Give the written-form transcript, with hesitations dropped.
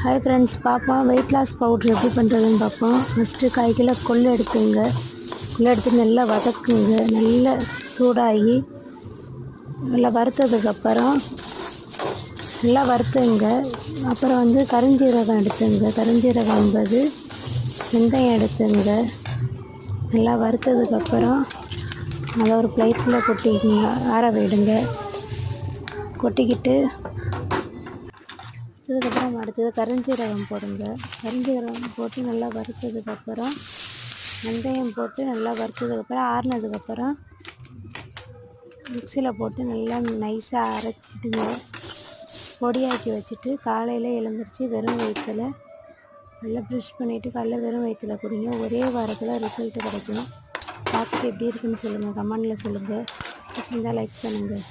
Hi friends, பார்ப்போம் weight loss powder எப்படி பண்ணுறதுன்னு பார்ப்போம். ஃபஸ்ட்டு 1/4 கிலோ கொள்ளு எடுத்துங்க. கொள்ளு எடுத்து நல்லா வதக்குங்க. நல்லா சூடாகி நல்லா வறுத்ததுக்கப்புறம் நல்லா வறுத்துங்க. அப்புறம் கருஞ்சீரகம் எடுத்துங்க. கருஞ்சீரகம் 50, வெந்தயம் எடுத்துங்க. நல்லா வறுத்ததுக்கப்புறம் அதை ஒரு பிளேட்டில் கொட்டிக்கிங்க, ஆற விடுங்க. கொட்டிக்கிட்டு அதுக்கப்புறம் அடுத்தது கருஞ்சீரகம் போடுங்க. கருஞ்சீரகம் போட்டு நல்லா வறுத்ததுக்கப்புறம் வெந்தயம் போட்டு நல்லா வறுத்ததுக்கப்புறம் ஆறுனதுக்கப்புறம் மிக்சியில் போட்டு நல்லா நைஸாக அரைச்சிடுங்க. பொடியாக்கி வச்சுட்டு காலையில் எழுந்திரிச்சி வெறும் வயிற்றில் நல்லா ப்ரஷ் பண்ணிவிட்டு காலையில் வெறும் வயிற்றில் குடிங்க. ஒரே வாரத்தில் ரிசல்ட்டு கிடைக்கும். பார்த்துட்டு எப்படி இருக்குன்னு சொல்லுங்கள், கமெண்டில் சொல்லுங்கள். பிடிச்சிருந்தால் லைக் பண்ணுங்கள்.